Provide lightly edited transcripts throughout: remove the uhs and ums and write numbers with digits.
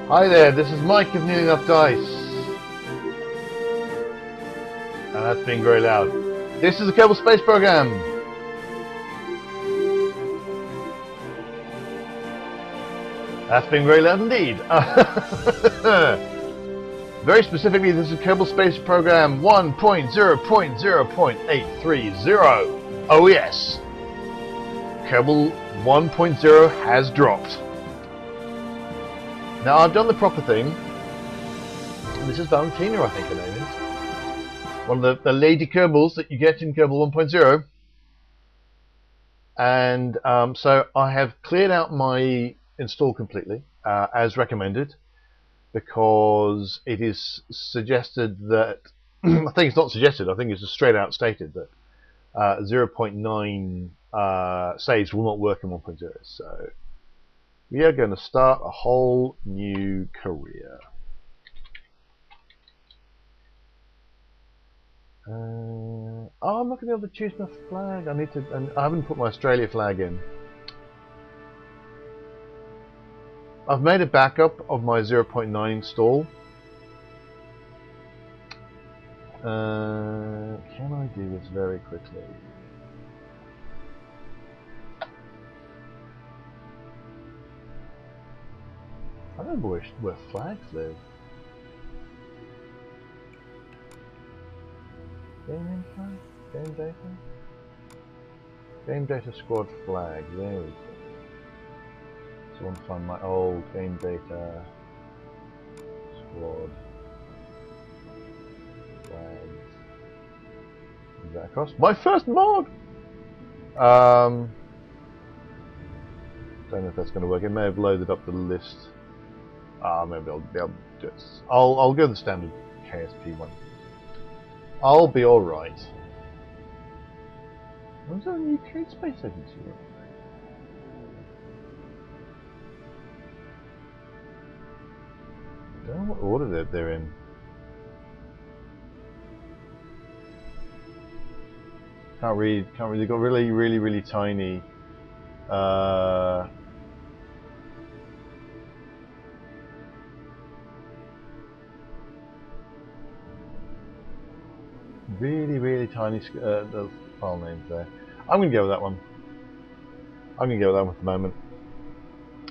Hi there, this is Mike of Nearly Enough Dice. And that's being very loud. This is the Kerbal Space Program. That's being very loud indeed. Very specifically, this is Kerbal Space Program 1.0.0.830. Oh yes! Kerbal 1.0 has dropped. Now I've done the proper thing. This is Valentina, I think her name is. One of the Lady Kerbals that you get in Kerbal 1.0. And so I have cleared out my install completely, as recommended, because it is suggested that, I think it's not suggested, I think it's just straight out stated that 0.9 saves will not work in 1.0. So we are going to start a whole new career. Oh, I'm not going to be able to choose my flag. I haven't put my Australia flag in. I've made a backup of my 0.9 install. Can I do this very quickly? I don't know where flags live. Game info? Game data? Game data squad flag. There we go. So I want to find my old game data squad flags. Is that across? My first mod! Don't know if that's going to work. It may have loaded up the list. Maybe I'll be able to do it. I'll go the standard KSP one. I'll be alright. Was there a new Trade Space Agency? I don't know what order they're in. Can't read. They've got really tiny. Really tiny the file names there. I'm going to go with that one. I'm going to go with that one at the moment.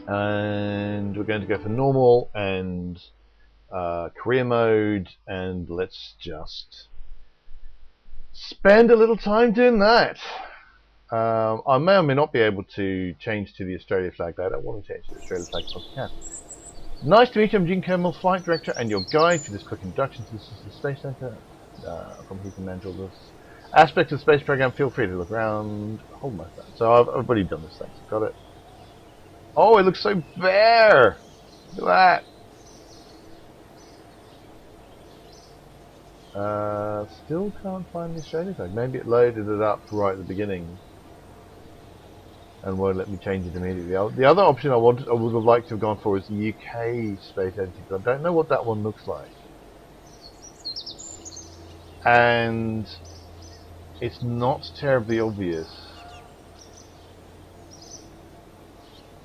And we're going to go for normal and career mode, and let's just spend a little time doing that. I may or may not be able to change to the Australia flag. I don't want to change to the Australia flag if I can. Nice to meet you. I'm Gene Kerbal, Flight Director and your guide for this quick induction to the Space Center. From who can manage all this aspect of the space program. Feel free to look around. Hold my phone. So I've already done this thing. Got it. Oh, it looks so bare. Look at that. Still can't find the Australia flag. Maybe it loaded it up right at the beginning and won't let me change it immediately. The other option I would have liked to have gone for is the UK space agency, but I don't know what that one looks like. And it's not terribly obvious.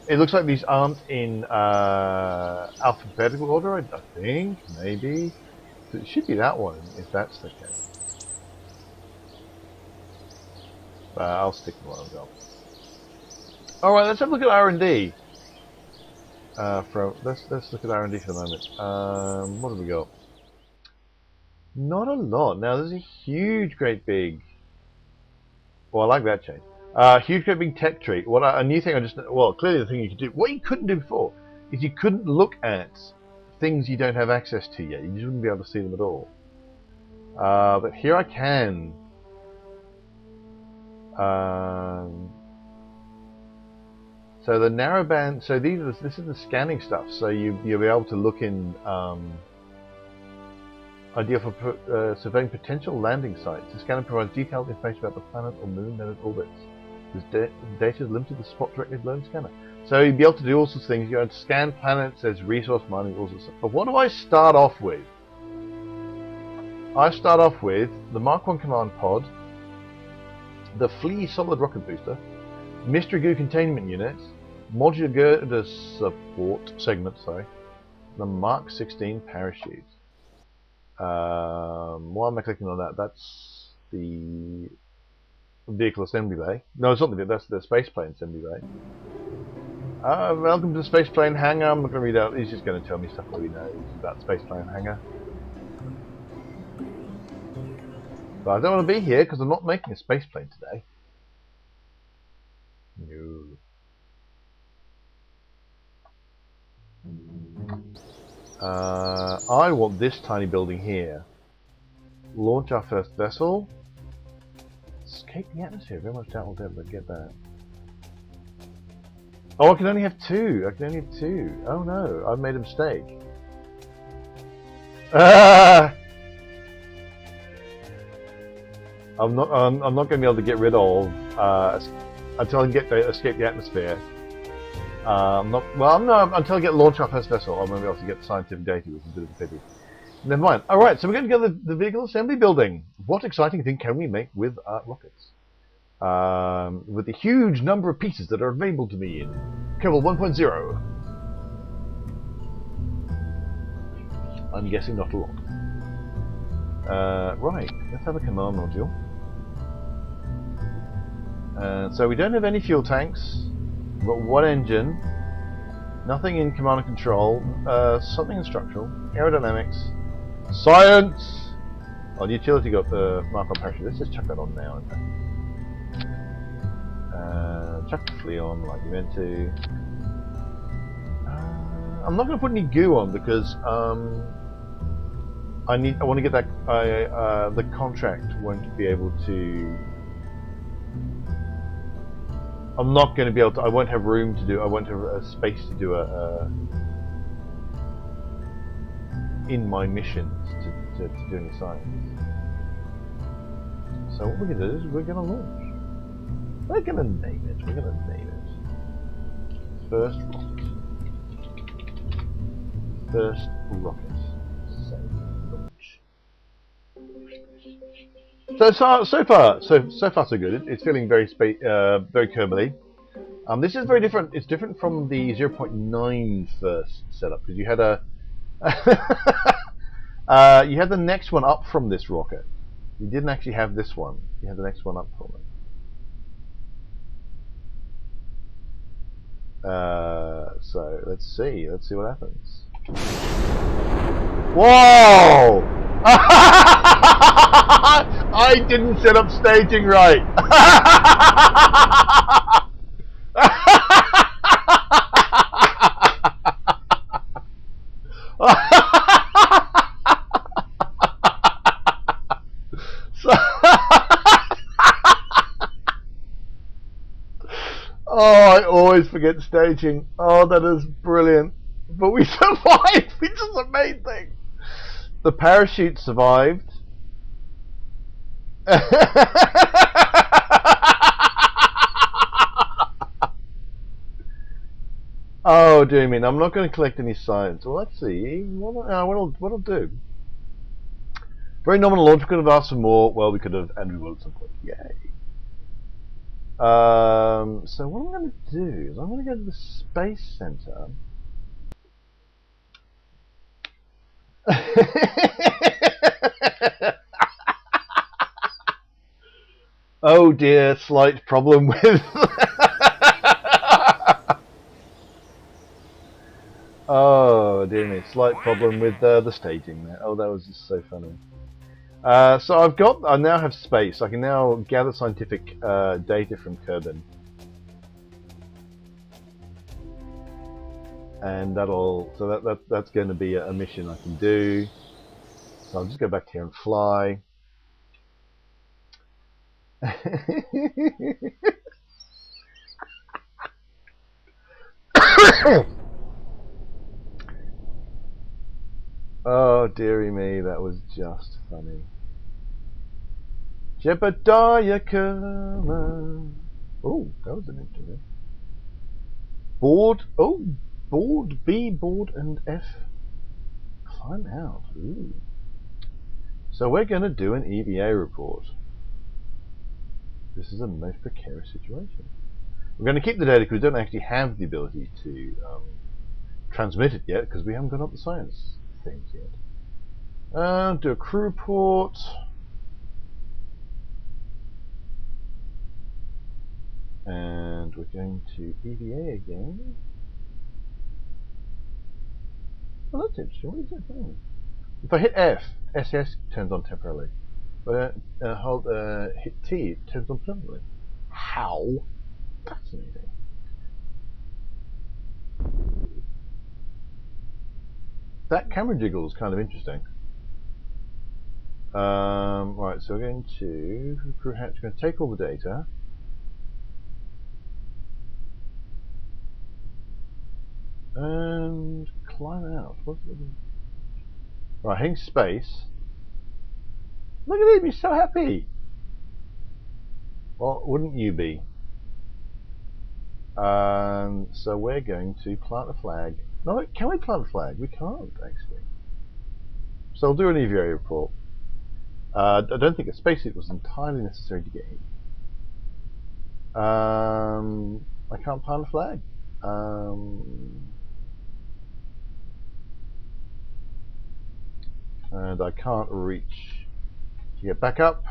It looks like these aren't in alphabetical order, I think, maybe. So it should be that one, if that's the case. I'll stick with what I've got. Alright, let's have a look at R&D. Let's look at R&D for a moment. What have we got? Not a lot. Now there's a huge, great big. Well, I like that change. Huge, great big tech tree. A new thing clearly the thing you could do. What you couldn't do before is you couldn't look at things you don't have access to yet. You just wouldn't be able to see them at all. But here I can. So the narrowband. So this is the scanning stuff. So you'll be able to look in. Idea for surveying potential landing sites. The scanner provides detailed information about the planet or moon and its orbits. This data is limited to spot directly below the scanner. So you'll be able to do all sorts of things. You're going to scan planets, there's resource mining, all sorts of stuff. But what do I start off with? I start off with the Mark 1 command pod, the Flea solid rocket booster, mystery goo containment unit, modular girder support segment, The Mark 16 parachute. Why am I clicking on that? That's the vehicle assembly bay. No, it's not the. That's the spaceplane assembly bay. Welcome to the spaceplane hangar. I'm not going to read out. He's just going to tell me stuff that he knows about the spaceplane hangar. But I don't want to be here because I'm not making a spaceplane today. No. I want this tiny building here. Launch our first vessel. Escape the atmosphere. Very much doubt we'll ever get that. Oh, I can only have two. I can only have two. Oh no, I've made a mistake. I'm not going to be able to get rid of until I can get escape the atmosphere. Until I get launch our first vessel, I won't be able to get the scientific data, which is a bit of a pity. Never mind. All right, so we're going to go to the vehicle assembly building. What exciting thing can we make with rockets? With the huge number of pieces that are available to me in Kerbal 1.0. I'm guessing not a lot. Right, let's have a command module. So we don't have any fuel tanks. We've got one engine. Nothing in command and control. Something in structural. Aerodynamics. Science! Oh, the utility got the mark on parachute. Let's just chuck that on now. Chuck the flea on like you meant to. I'm not going to put any goo on because I want to get that. The contract won't be able to. I'm not going to be able to. I won't have room to do. I won't have a space to do in my missions to do any science. So what we're going to do is we're going to launch. We're going to name it. We're going to name it. First rocket. First rocket. So launch. So far so good. It's feeling very very Kerbal-y. This is very different. It's different from the 0.9 first setup because you had a you had the next one up from this rocket. You didn't actually have this one. You had the next one up from it. So let's see what happens. Whoa! I didn't set up staging right. Oh, I always forget staging. Oh, that is brilliant. But we survived, which is the main thing. The parachute survived. Oh, dear me. I'm not going to collect any science. Well, let's see. What I'll do. Very nominal launch. We could have asked for more. Well, we could have, and we will at some point. Yay. So what I'm going to do is I'm going to go to the Space Center. Oh dear, slight problem with oh dear me, slight problem with the staging there. Oh, that was just so funny. So I now have space. I can now gather scientific data from Kerbal, and that's going to be a mission I can do. So I'll just go back here and fly. Oh dearie me, that was just funny. Jebediah Kerma. Oh, that was an interesting. Board. Oh, board B, board and F. Climb out. Ooh. So we're going to do an EVA report. This is a most precarious situation. We're going to keep the data because we don't actually have the ability to transmit it yet because we haven't got up the science things yet. Do a crew report. And we're going to EVA again. Well, that's interesting. What is that thing? If I hit F, SS turns on temporarily. But hit T, it turns on permanently. How? Fascinating. That camera jiggle is kind of interesting. Right, so we're going to crew hatch. We're going to take all the data. And climb out. What's it? Right, hitting space. Look at him, he's so happy. Well, wouldn't you be? So we're going to plant a flag. No, can we plant a flag? We can't, actually. So I'll do an EVA report. I don't think a spacesuit was entirely necessary to get here. I can't plant a flag. And I can't reach to get back up.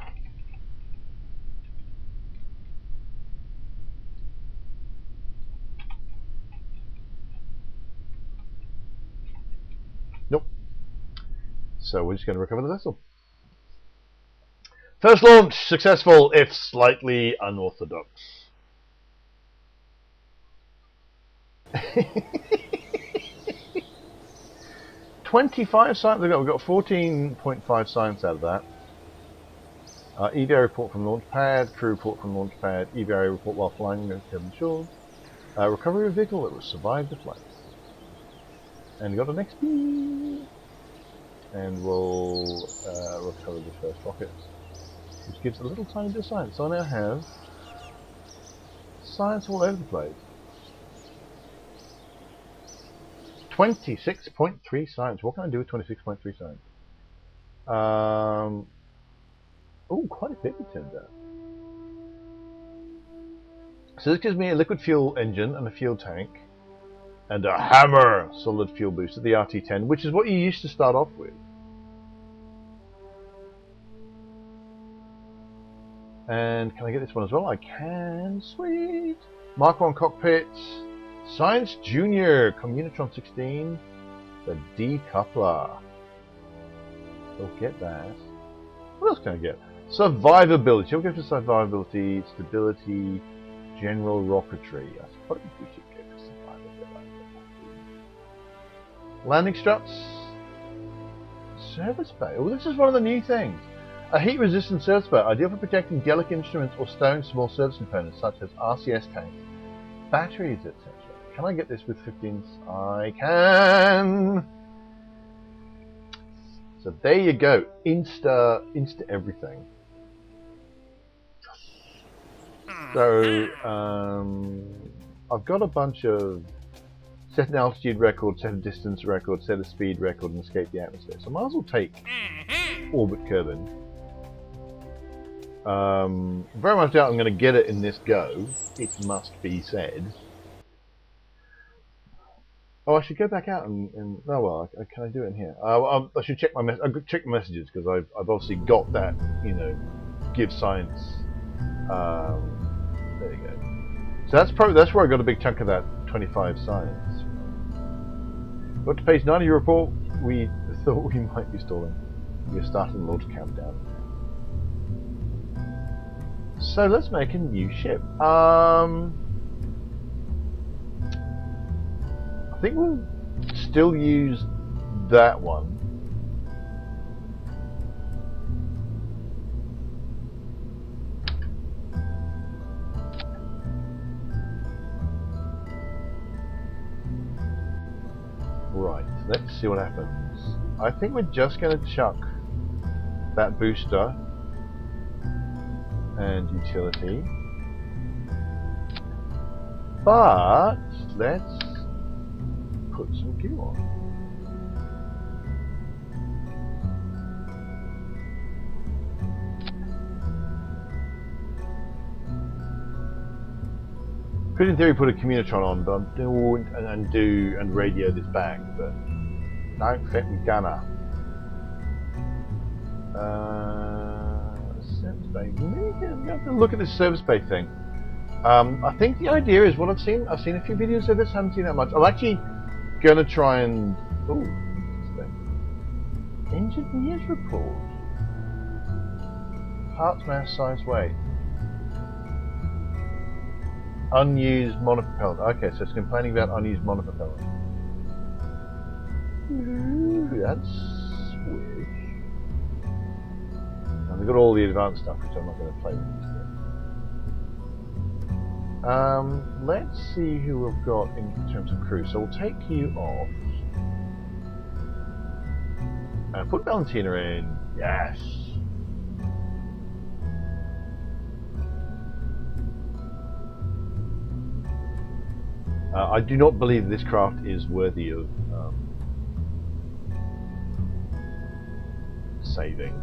Nope. So we're just going to recover the vessel. First launch successful, if slightly unorthodox. 25 science. We've got 14.5 science out of that. EVA report from launch pad, crew report from launch pad, EVA report while flying the Kerbal shore. Recovery of vehicle that will survive the flight. And got an XP. And we'll recover the first rocket, which gives a little tiny bit of science. So I now have science all over the place. 26.3 science. What can I do with 26.3 science? Oh, quite a bit it turned out. So this gives me a liquid fuel engine and a fuel tank and a hammer solid fuel booster, the RT-10, which is what you used to start off with. And can I get this one as well? I can. Sweet. Mark 1 cockpit. Science Junior. Communitron 16. The decoupler. We'll get that. What else can I get? Survivability. We'll go for survivability, stability, general rocketry. I suppose we should go for survivability. Landing struts. Service bay. Oh, this is one of the new things. A heat-resistant service bay, ideal for protecting delicate instruments or stowing small service components such as RCS tanks, batteries, etc. Can I get this with 15? I can! So there you go. Insta everything. So, I've got a bunch of set an altitude record, set a distance record, set a speed record, and escape the atmosphere. So I might as well take Orbit Kerbin. Very much doubt I'm going to get it in this go. It must be said. Oh, I should go back out and oh well, can I do it in here? I should check my check my messages because I've obviously got that, you know, give science. There you go. So that's where I got a big chunk of that 25 science. Got to page 90 report. We thought we might be stalling. We're starting the launch countdown. So let's make a new ship. I think we'll still use that one. Right, let's see what happens. I think we're just going to chuck that booster and utility, but let's put some gear on. Could in theory put a communitron on, but and radio this back, but don't fit me gunner. Service bay. Maybe have to look at this service bay thing. I think the idea is what I've seen. I've seen a few videos of this. Haven't seen that much. I'm actually gonna try and. Oh, engineer's report. Parts, mass, size, weight. Unused monopropellant. Okay, so it's complaining about unused monopropellant. Ooh, that's weird. And we've got all the advanced stuff, which I'm not going to play with these things. Let's see who we've got in terms of crew. So we'll take you off. Put Valentina in. Yes. I do not believe this craft is worthy of saving.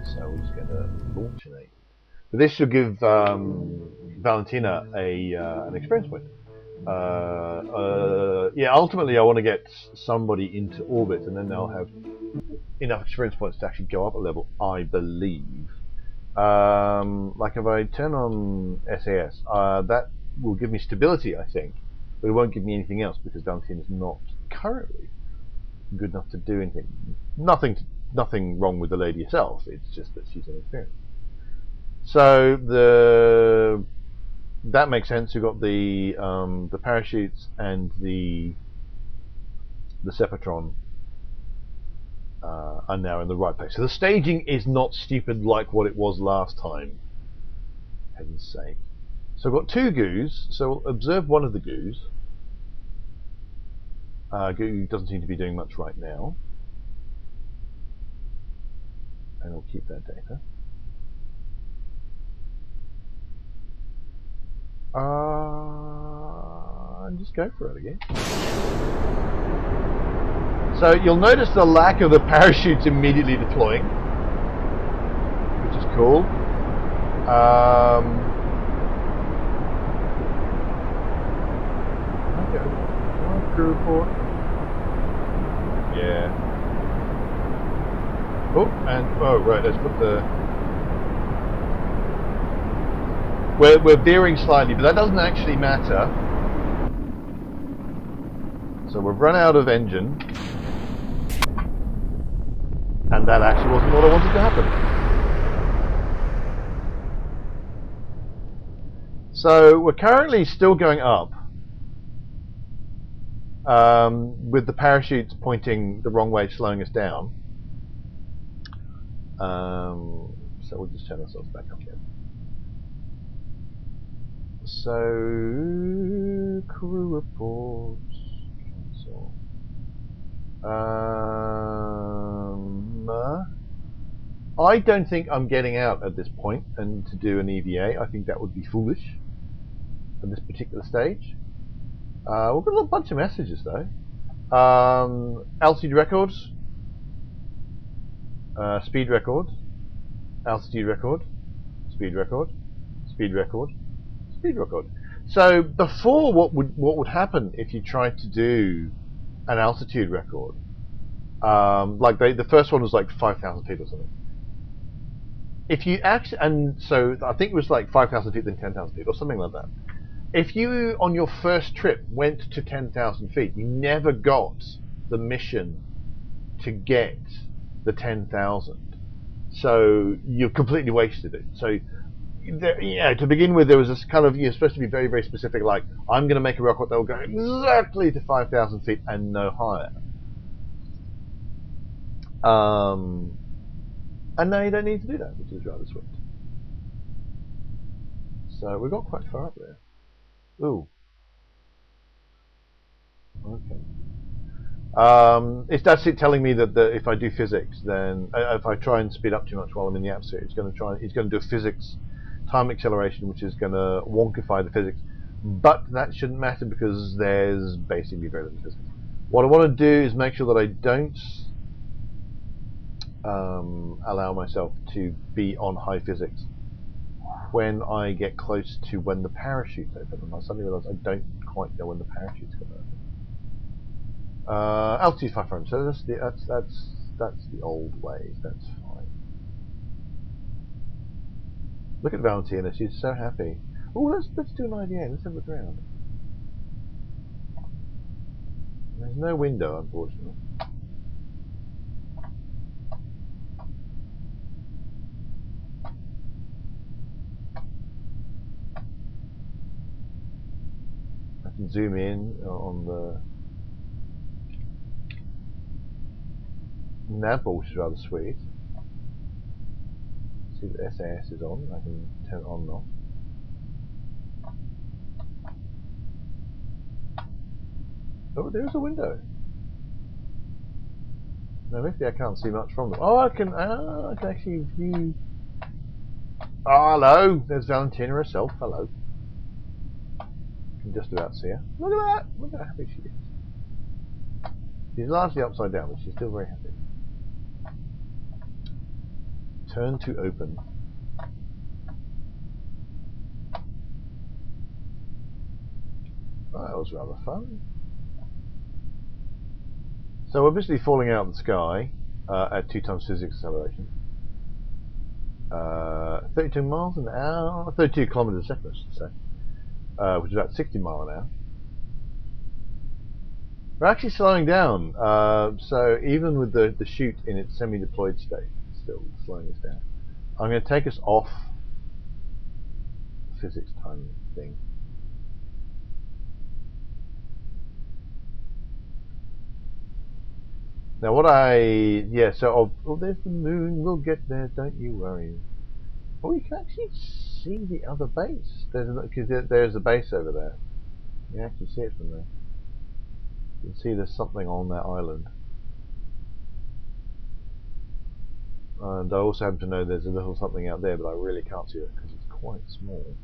So we're just going to launch an 8. But this should give Valentina an experience point. Yeah, ultimately I want to get somebody into orbit, and then they'll have enough experience points to actually go up a level, I believe. Like if I turn on SAS, that will give me stability, I think, but it won't give me anything else because Valentina is not currently good enough to do anything. Nothing wrong with the lady herself. It's just that she's inexperienced. So that makes sense. You've got the parachutes and the Sepatron are now in the right place. So the staging is not stupid like what it was last time. Heaven's sake. So I've got 2 goos. So we'll observe one of the goos. Goo doesn't seem to be doing much right now. And we'll keep that data. And just go for it again. So you'll notice the lack of the parachutes immediately deploying, which is cool. Okay. Crew report. Yeah. Oh, and right. Let's put the. We're veering slightly, but that doesn't actually matter. So we've run out of engine. And that actually wasn't what I wanted to happen. So we're currently still going up, with the parachutes pointing the wrong way, slowing us down. So we'll just turn ourselves back up here. So crew reports. Cancel. I don't think I'm getting out at this point and to do an EVA. I think that would be foolish at this particular stage. We've got a bunch of messages though. Altitude records, speed record, altitude record, speed record, speed record, speed record. So before, what would happen if you tried to do an altitude record? Like the first one was like 5,000 feet or something. If you actually, and so I think it was like 5,000 feet, then 10,000 feet, or something like that. If you, on your first trip, went to 10,000 feet, you never got the mission to get the 10,000. So you completely wasted it. So, yeah, to begin with, there was this kind of, you're supposed to be very, very specific, like, I'm going to make a rocket that will go exactly to 5,000 feet and no higher. And now you don't need to do that, which is rather sweet. So we got quite far up there. Ooh. Okay. That's it telling me that if I do physics, then if I try and speed up too much while I'm in the atmosphere, it's going to do a physics time acceleration, which is going to wonkify the physics. But that shouldn't matter because there's basically very little physics. What I want to do is make sure that I don't allow myself to be on high physics when I get close to when the parachute's open, and I suddenly realise I don't quite know when the parachute's going to open. Altitude 500, so that's the old ways. That's fine. Look at Valentina, she's so happy. Oh, let's do an IDA. Let's have a look around. There's no window, unfortunately. I can zoom in on the nav ball, which is rather sweet. See the SAS is on. I can turn it on and off. Oh, there's a window. No, maybe I can't see much from them. Oh, I can actually view. Oh, hello. There's Valentina herself. Hello. I can just about see her. Look at that. Look at how happy she is. She's largely upside down, but she's still very happy. Turn to open. Oh, that was rather fun. So obviously falling out of the sky at 2 times physics acceleration. 32 miles an hour, 32 kilometers a second, I should say, which is about 60 miles an hour. We're actually slowing down, so even with the chute in its semi-deployed state, it's still slowing us down. I'm going to take us off the physics time thing. Now what so there's the moon, we'll get there, don't you worry. Oh, you can actually see the other base. There's a base over there. You can actually see it from there. You can see there's something on that island. And I also happen to know there's a little something out there, but I really can't see it because it's quite small.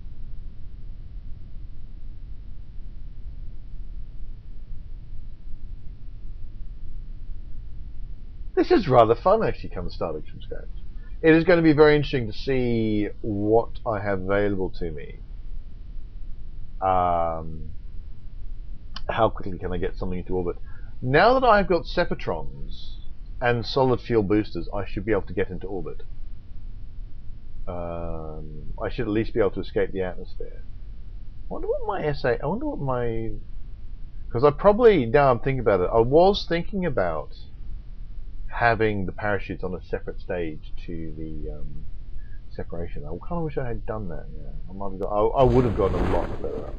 This is rather fun, actually, starting from scratch. It is going to be very interesting to see what I have available to me. How quickly can I get something into orbit? Now that I've got Separatrons and solid fuel boosters, I should be able to get into orbit. I should at least be able to escape the atmosphere. I wonder what my SA... I wonder what my... Because I probably, now I'm thinking about it, I was thinking about having the parachutes on a separate stage to the separation. I kind of wish I had done that. Yeah, I would have gotten a lot further up.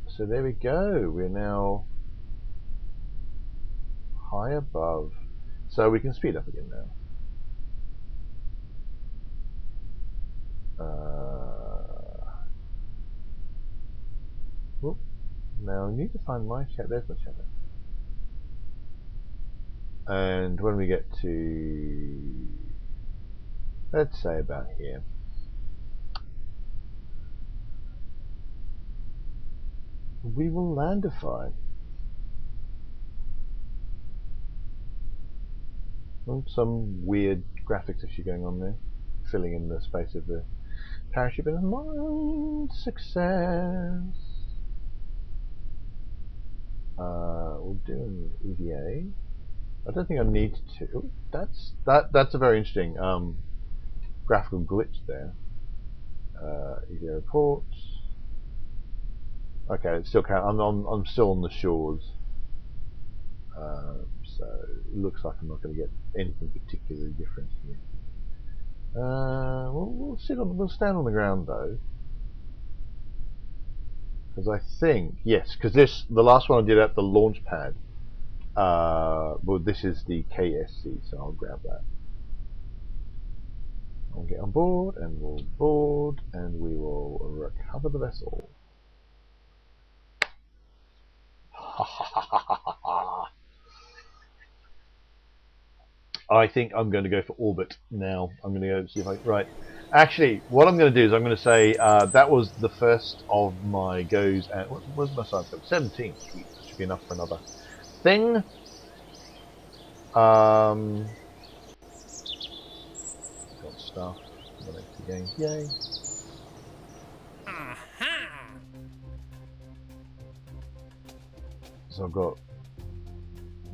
So there we go. We're now high above, so we can speed up again now. Whoop. Now I need to find my shadow. There's my shadow. And when we get to, let's say about here, we will landify. Oh, some weird graphics issue going on there, filling in the space of the parachute. But mind success. We'll do an EVA. I don't think I need to. Ooh, that's a very interesting graphical glitch there. EVA reports. Okay, it still can't. I'm still on the shores, so it looks like I'm not going to get anything particularly different here. We'll stand on the ground though, because I think because the last one I did at the launch pad. Well, this is the KSC, so I'll grab that. I'll get on board, and we'll board, and we will recover the vessel. I think I'm going to go for orbit now. I'm going to go see if I... Right. Actually, what I'm going to do is I'm going to say that was the first of my goes at... What's my science code? 17. Sweet. That should be enough for another thing. stuff. The next 2 games, yay! So I've got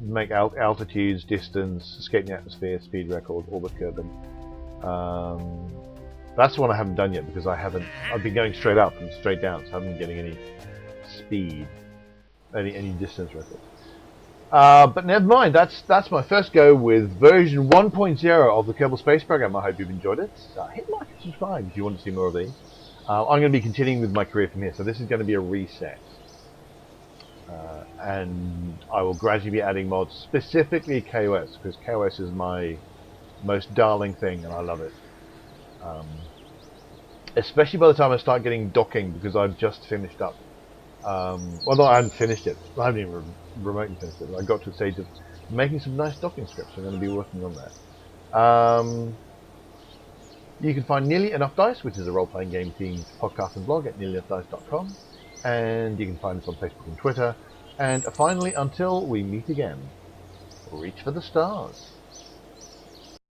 make altitudes, distance, escape the atmosphere, speed record, orbit Kerbal. That's one I haven't done yet because I've been going straight up and straight down, so I haven't been getting any speed, any distance record. But never mind, that's my first go with version 1.0 of the Kerbal Space Program. I hope you've enjoyed it. Hit like and subscribe if you want to see more of these. I'm going to be continuing with my career from here, so this is going to be a reset. And I will gradually be adding mods, specifically KOS, because KOS is my most darling thing and I love it. Especially by the time I start getting docking, because I've just finished up. Well, no, I haven't finished it. I haven't even remotely finished it. I got to the stage of making some nice docking scripts. I'm going to be working on that. You can find Nearly Enough Dice, which is a role-playing game themed podcast and blog at nearlyenoughdice.com. And you can find us on Facebook and Twitter. And finally, until we meet again, reach for the stars.